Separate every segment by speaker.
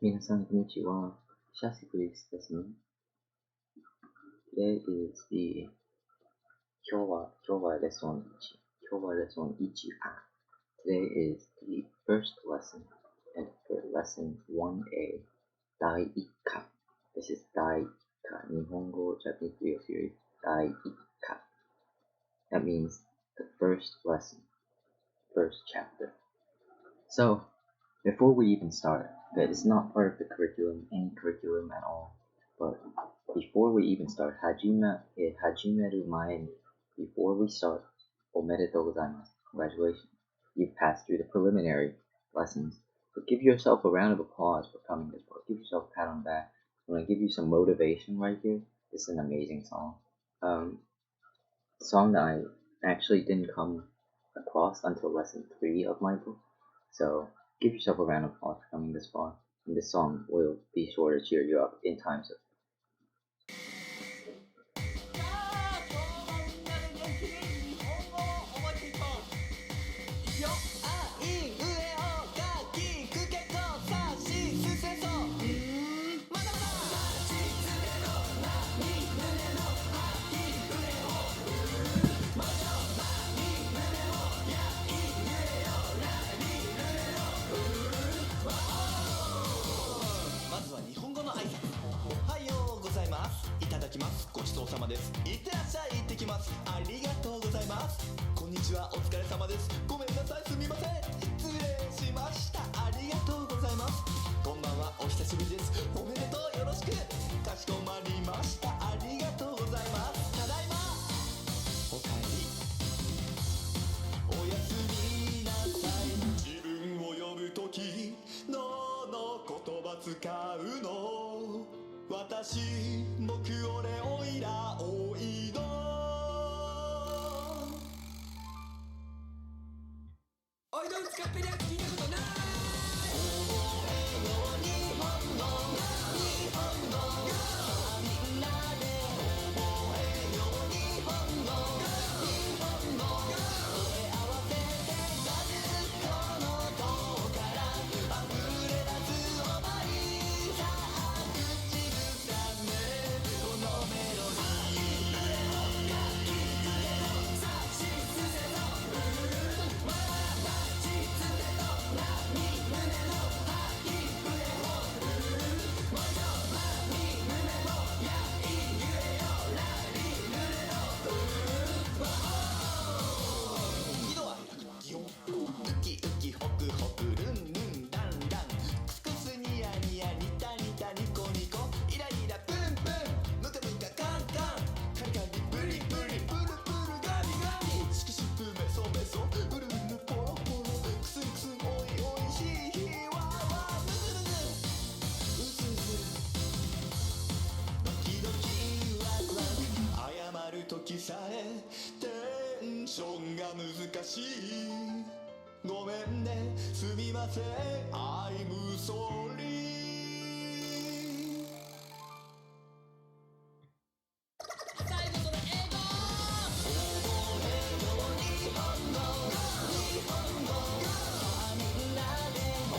Speaker 1: 皆さん、こんにちは。久しぶりですね。Today is the 今日はレッスン1。今日はレッスン1。Today is the first lesson. And for lesson 1A, 第1課。This is 第1課。日本語 Japanese video series 第1課。That means the first lesson, first chapter. So, before we even start, that is not part of the curriculum, any curriculum at all. But before we even start, hajimeru mae ni, before we start, omedetou gozaimasu, congratulations. You've passed through the preliminary lessons. So give yourself a round of applause for coming this far. Give yourself a pat on the back. I'm going to give you some motivation right here. This is an amazing song. The song that I actually didn't come across until lesson 3 of my book. So give yourself a round of applause for coming this far. And this song will be sure to cheer you up in times of
Speaker 2: ごちそうさまです。いってらっしゃい。行ってきます。ありがとうございます。こんにちは。お疲れ様です。ごめんなさい。すみません。失礼しました。ありがとうございます。こんばんは。お久しぶりです。おめでとう。よろしく。かしこまりました。ありがとうございます。ただいま。おかえり。おやすみなさい。自分を呼ぶときの言葉使うの。私、僕、俺、おいら、おいどおいどん使ってるやつ聞いたことない。覚えよう日本語日本語みんなで覚えよう日本語日本語声合わせてガズこの塔から溢れ出す想いさあ口ずさめこのメロディーさあしすせのわらちつてとなみ胸の吐き触れをもちょまみ胸もやいゆえよらりぬれの喜怒哀楽基本ウキウキホクホクルンルンランランクスクスニヤニヤニタニタニコニコイライラプンプンムカムカカンカンカリカリプリプリプルプルガリガリシキシクメソメソウルウルポロポロクスクスおいおいしいひわわムズムズうすうすドキドキワクワク謝るときさえテンションが難しいごめんねすみません I'm sorry 最後それ英語覚えよう日本語日本語みんなで覚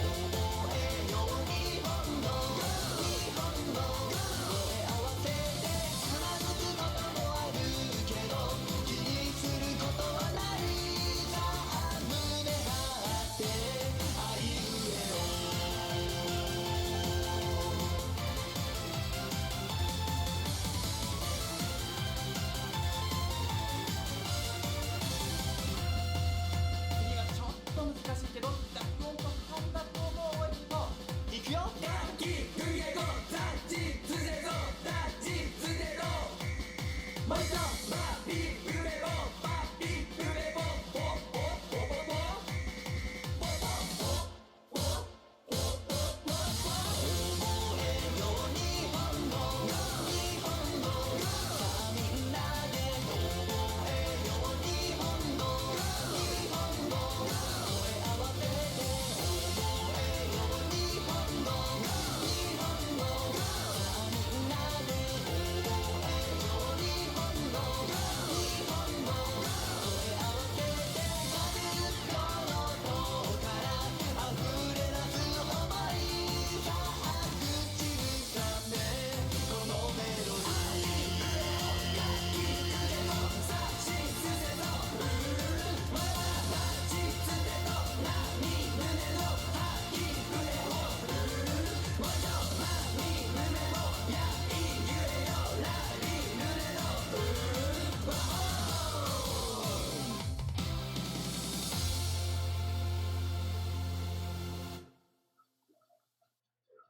Speaker 2: えよう日本語日本語声合わせてつまずくこともあるけど気にすることはないさあ胸張ってあいうえお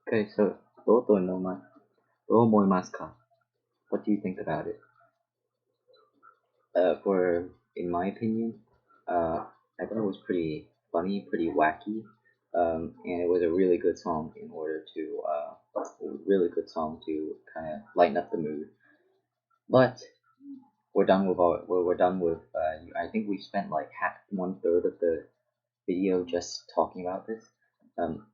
Speaker 1: Okay, so do omoimasu ka? What do you think about it? In my opinion, I thought it was pretty funny, pretty wacky, and it was a really good song really good song to kind of lighten up the mood. But we're done with. I think we spent like half 1/3 of the video just talking about this. Um,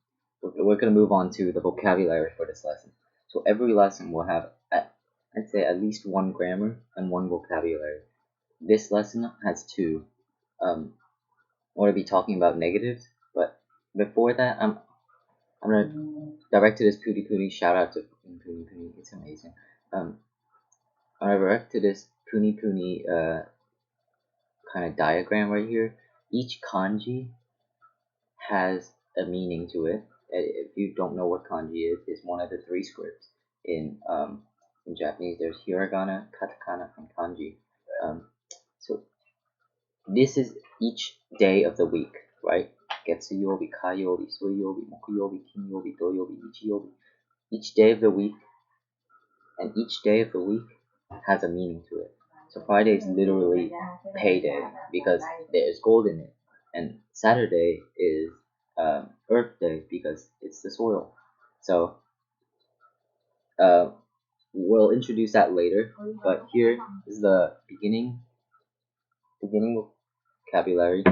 Speaker 1: we're gonna move on to the vocabulary for this lesson. So every lesson will have, I'd say, at least one grammar and one vocabulary. This lesson has two. I'm gonna be talking about negatives, but before that, I'm gonna direct to this Pooty Pooty. Shout out to Pooty Pooty, it's amazing. I'm gonna direct to this Pooty Pooty kind of diagram right here. Each kanji has a meaning to it. If you don't know what kanji is, it's one of the three scripts in Japanese. There's hiragana, katakana, and kanji. So this is each day of the week, right? Getsuyobi, kayobi, suiyobi, mokuyobi, kinyobi, doyobi, ichiyobi. Each day of the week, and each day of the week has a meaning to it. So Friday is literally payday because there's gold in it, and Saturday is Earth Day because it's the soil. So we'll introduce that later, but here is the beginning vocabulary.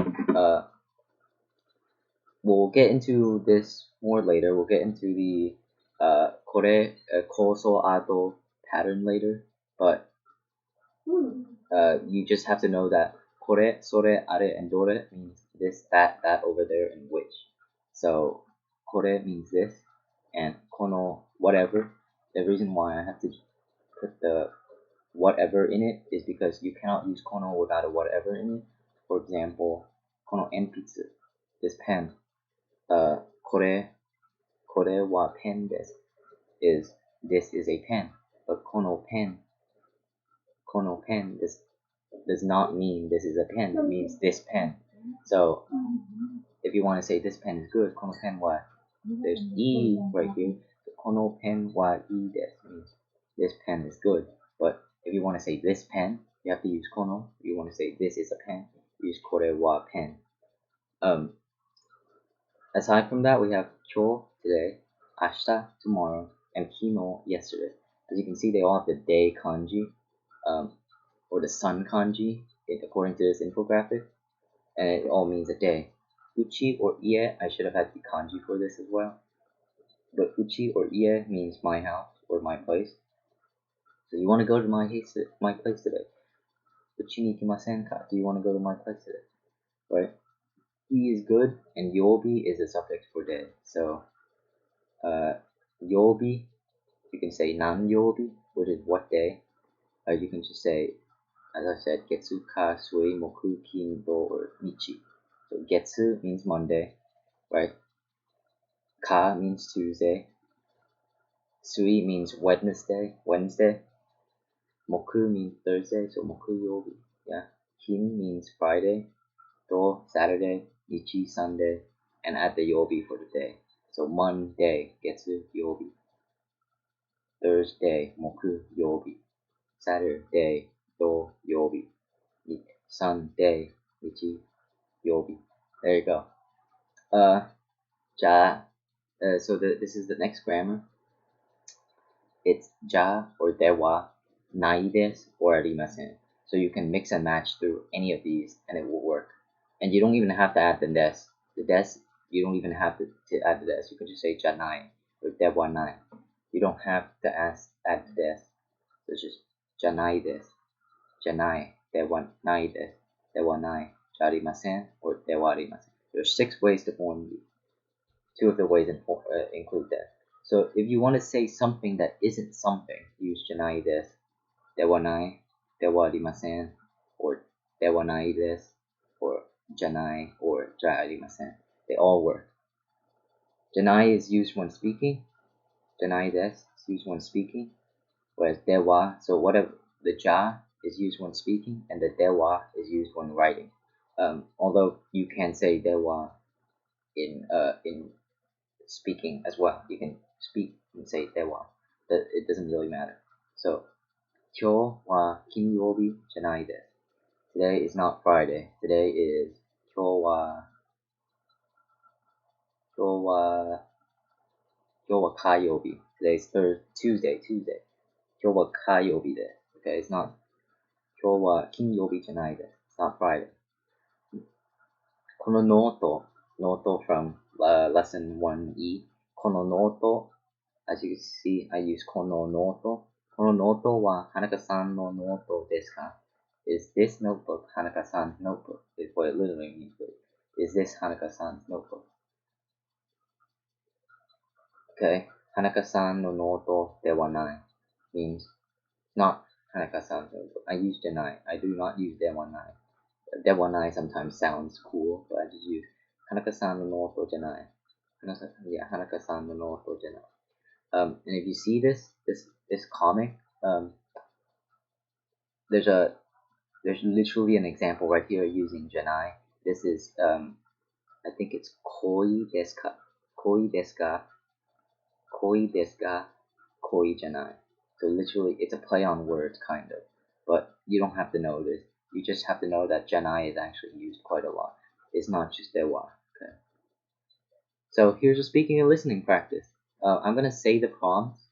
Speaker 1: We'll get into this more later. We'll get into the kore koso ado pattern later, but you just have to know that kore, sore, are, and dore means this, that, over there, and which. So kore means this, and kono, whatever. The reason why I have to put the whatever in it is because you cannot use kono without a whatever in it. For example, kono enpitsu, this pen. Kore wa pen desu is this is a pen, but kono pen does not mean this is a pen. It means this pen. So if you want to say this pen is good, kono pen wa, there's e right here. So kono pen wa e desu means this pen is good. But if you want to say this pen, you have to use kono. If you want to say this is a pen, use kore wa pen. Aside from that, we have kyo today, ashita tomorrow, and kino yesterday. As you can see, they all have the day kanji, or the sun kanji, according to this infographic, and it all means a day. Uchi or ie, I should have had the kanji for this as well. But uchi or ie means my house or my place. So you want to go to my place today? Uchi ni ikimasen ka? Do you want to go to my place today? Right? He is good, and yobi is a suffix for day. So yobi, you can say nan yobi, which is what day. You can just say, as I said, getsu, ka, sui, moku, kin, do, or nichi. So getsu means Monday, right? Ka means Tuesday. Sui means Wednesday. Moku means Thursday, so moku yobi. Yeah. Kin means Friday. Do, Saturday. Nichi, Sunday. And add the yobi for the day. So Monday, getsu, yobi. Thursday, moku, yobi. Saturday, do, yobi. Sunday, nichi, yobi. There you go. So this is the next grammar. It's ja or dewa, nai desu or arimasen. So you can mix and match through any of these and it will work. And you don't even have to add the des. The des, you don't even have to add the des. You can just say janai or dewa nai. You don't have to add the des. So it's just janai desu, janai, dewa nai desu, dewa nai, jarimasen or dewa arimasen. There's 6 ways to form these. 2 of the ways include that. So if you want to say something that isn't something, use janai desu, dewa nai, dewa arimasen, or dewa nai desu, or janai, or ja arimasen. They all work. Janai is used when speaking. Janai desu is used when speaking. Whereas dewa, so whatever the ja is used when speaking, and the dewa is used when writing. Although you can say dewa in speaking as well. You can speak and say dewa. It doesn't really matter. So, 今日は金曜日じゃないです。Today is not Friday. Today is 今日は火曜日. Today is Tuesday. 今日は火曜日です。Okay, it's not 今日は金曜日じゃないです。It's not Friday. このノート from lesson 1E. このノート as you can see, I use このノート。このノートは花香さんのノートですか? Is this notebook Hanaka-san's notebook? Is what it literally means. Is this Hanaka-san's notebook? Okay, Hanaka-san no noto dewa nai means not Hanaka-san's notebook. I use janai. I do not use dewa nai. Dewa nai sometimes sounds cool, but I just use Hanaka-san no noto janai. Hanaka-san no noto janai. And if you see this comic, there's literally an example right here using janai. This is I think it's koi desu ka, koi desu ka, koi desu ka, koi janai. So literally, it's a play on words, kind of. But you don't have to know this. You just have to know that janai is actually used quite a lot. It's not just dewa. Okay. So here's a speaking and listening practice. I'm gonna say the prompts.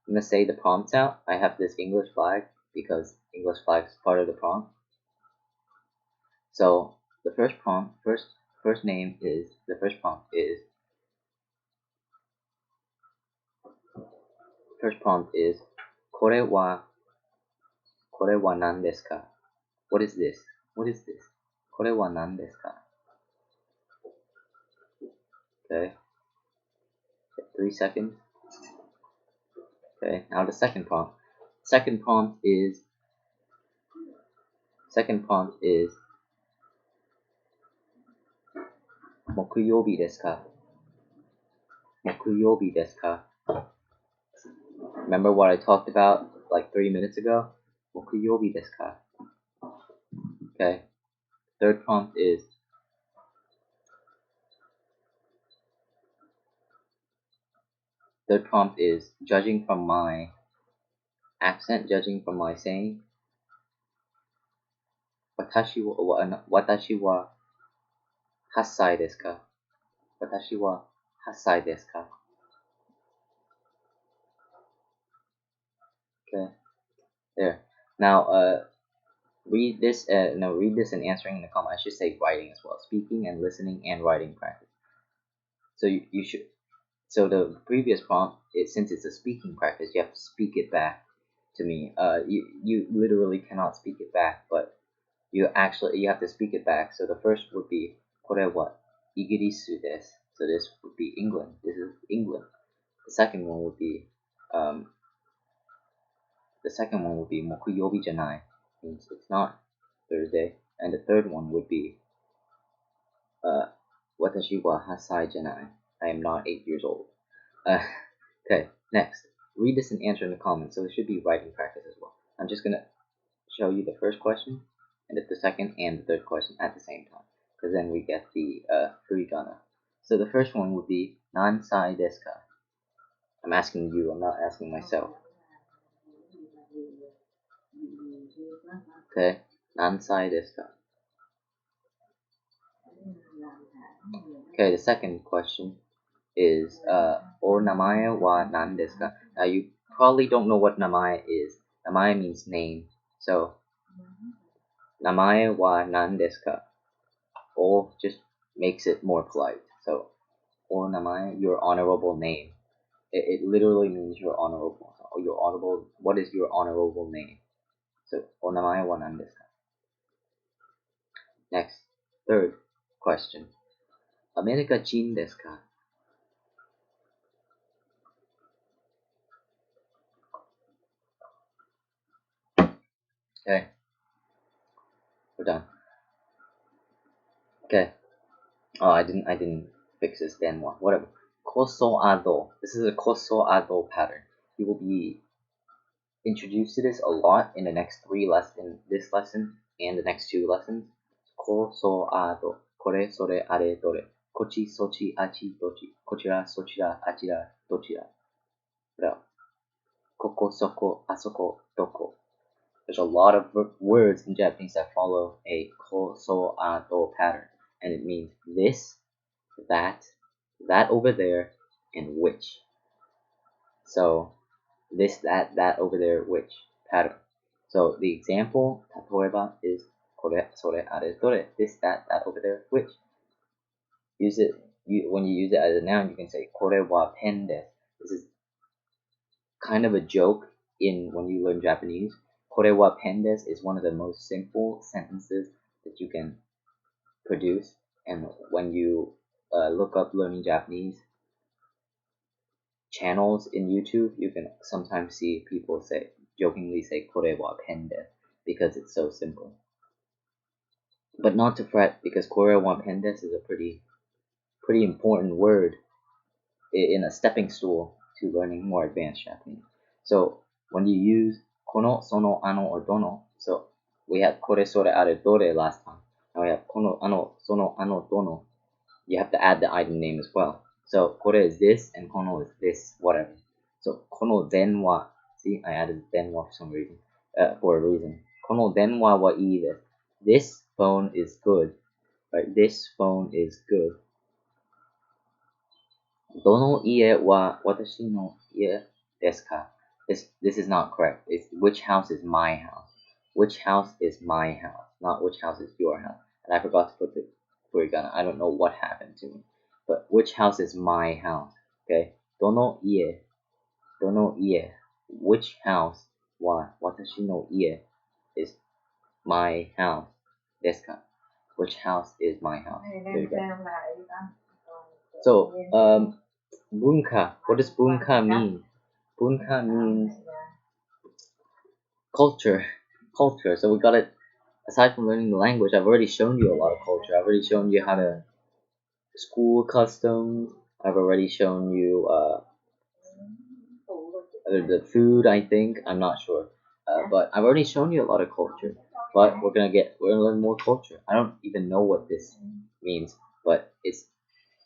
Speaker 1: I'm gonna say the prompts out. I have this English flag because English flag is part of the prompt. So the first prompt, first prompt is これは何ですか? What is this? What is this? これは何ですか? Okay. 3 seconds. Okay. Now the second prompt. Second prompt is 木曜日ですか? 木曜日ですか? Remember what I talked about like 3 minutes ago? 木曜日ですか? Okay. Third prompt is judging from my accent, judging from my saying. 私は8歳ですか? 私は8歳ですか? Okay. There. Now, read this and answering in the comment. I should say writing as well. Speaking and listening and writing practice. So you should. So the previous prompt, since it's a speaking practice, you have to speak it back to me. You literally cannot speak it back, but you have to speak it back. So the first would be これはイギリスです. So this would be England. This is England. The second one would be 木曜日じゃない means it's not Thursday. And the third one would be 私は8歳じゃない. I am not 8 years old. Okay, next. Read this and answer in the comments. So it should be writing practice as well. I'm just going to show you the first question, and the second and the third question at the same time, because then we get the hiragana. So the first one would be nansai desu ka? I'm asking you, I'm not asking myself. Okay, nansai desu ka? Okay, the second question is o namae wa nan desu ka? Now you probably don't know what namae is. Namae means name. So namae wa nan desu ka? O just makes it more polite. So o namae, your honorable name. It literally means your honorable. Or your honorable. What is your honorable name? So o namae wa nan desu ka? Next, third question. America Jin desu ka? Okay, we're done. Okay. Oh, I didn't fix this then one. Whatever. Koso ado. This is a koso ado pattern. You will be introduced to this a lot in the next this lesson and the next 2 lessons. Koso ado. Kore, sore, are, dore. kochi, sochi, achi, dochi. Kochira, sochira, achira, dochira. What else? Koko, soko, asoko, doko. There's a lot of words in Japanese that follow a ko, so, a, do pattern. And it means this, that over there, and which. So, this, that over there, which pattern. So, the example, 例えば is これ、それ、あれ、どれ. This, that over there, which. Use it, when you use it as a noun, you can say これはペンです. This is kind of a joke in when you learn Japanese. これはペンです is one of the most simple sentences that you can produce. And when you look up learning Japanese channels in YouTube, you can sometimes see people jokingly say これはペンです because it's so simple. But not to fret, because これはペンです is a pretty important word in a stepping stool to learning more advanced Japanese. So when you use kono, sono, ano, or dono, so we had kore, sore, are, dore last time. Now we have kono, ano, sono, ano, dono. You have to add the item name as well. So kore is this and kono is this, whatever. So kono den wa, see, I added den wa for some reason, for a reason. Kono den wa wa ii desu. This phone is good, right? This phone is good. Dono ie wa watashi no ie desu ka? This is not correct. It's which house is my house. Which house is my house, not which house is your house. And I forgot to put the furigana. I don't know what happened to me. But which house is my house? Okay. Dono ie. Which house wa watashi no ie is my house desu ka? Which house is my house? There you go. So, bunka. What does bunka mean? Bunka means culture. Culture. So we got it. Aside from learning the language, I've already shown you a lot of culture. I've already shown you how to school customs. I've already shown you the food. I think I'm not sure, but I've already shown you a lot of culture. But we're gonna learn more culture. I don't even know what this means, but it's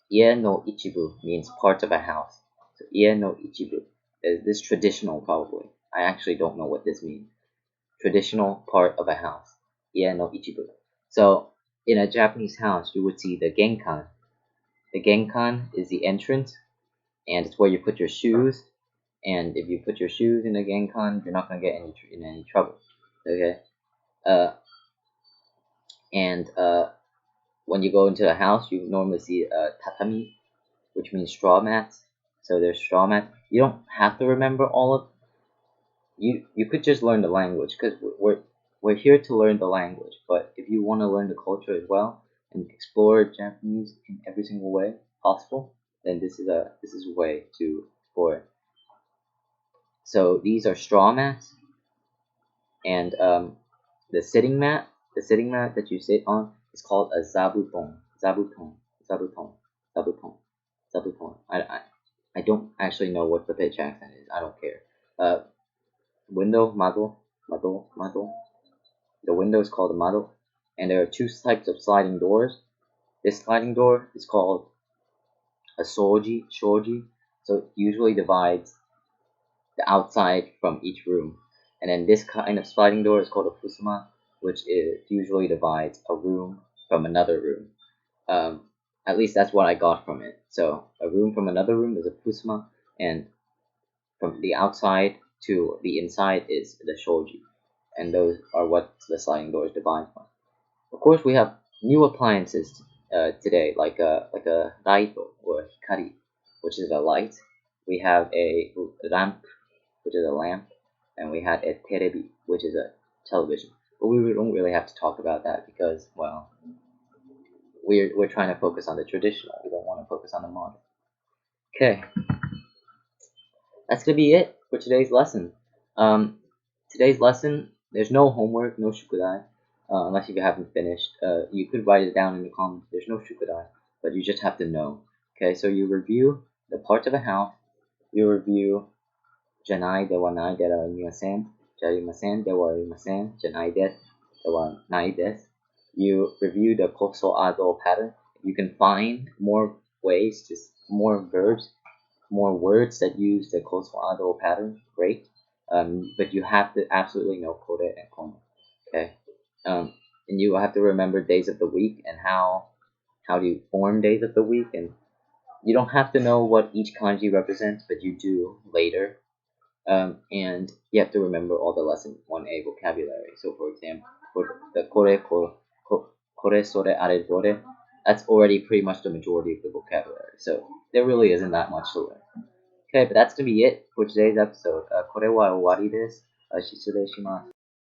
Speaker 1: ie no ichibu means part of a house. So ie no ichibu is this traditional probably. I actually don't know what this means. Traditional part of a house. Ie no ichibu. So in a Japanese house, you would see the genkan. The genkan is the entrance, and it's where you put your shoes. And if you put your shoes in the genkan, you're not gonna get in any trouble. Okay. When you go into a house, you normally see tatami, which means straw mats. So there's straw mats. You don't have to remember all of. You could just learn the language because we're here to learn the language. But if you want to learn the culture as well and explore Japanese in every single way possible, then this is a way to explore it. So these are straw mats, and the sitting mat that you sit on is called a zabuton. I don't actually know what the pitch accent is. I don't care. Window, mado. The window is called a mado, and there are two types of sliding doors. This sliding door is called a shoji. So it usually divides the outside from each room. And then this kind of sliding door is called a fusuma, which usually divides a room from another room. At least that's what I got from it. So a room from another room is a fusuma, and from the outside to the inside is the shoji. And those are what the sliding doors divide from. Of course, we have new appliances today, like a raito or hikari, which is a light. We have a lamp, which is a lamp, and we had a terebi, which is a television. But we don't really have to talk about that because, well, we're trying to focus on the traditional. We don't want to focus on the modern. Okay, that's gonna be it for today's lesson. Today's lesson, there's no homework, no shukudai, unless you haven't finished. You could write it down in the comments. There's no shukudai, but you just have to know. Okay, so you review the parts of a house. You review janai de wa nai de wa arimasen, jarimasen de wa arimasen, janai desu de wa nai desu. You review the koso ado pattern. If you can find more ways, just more verbs, more words that use the kosuado pattern, great. But you have to absolutely know kore and kono, okay? And you have to remember days of the week and how do you form days of the week, and you don't have to know what each kanji represents, but you do later. And you have to remember all the lesson 1A vocabulary. So for example, for the kore sore are dore, that's already pretty much the majority of the vocabulary. So there really isn't that much to learn. Okay, but that's gonna be it for today's episode. これは終わりです。失礼します。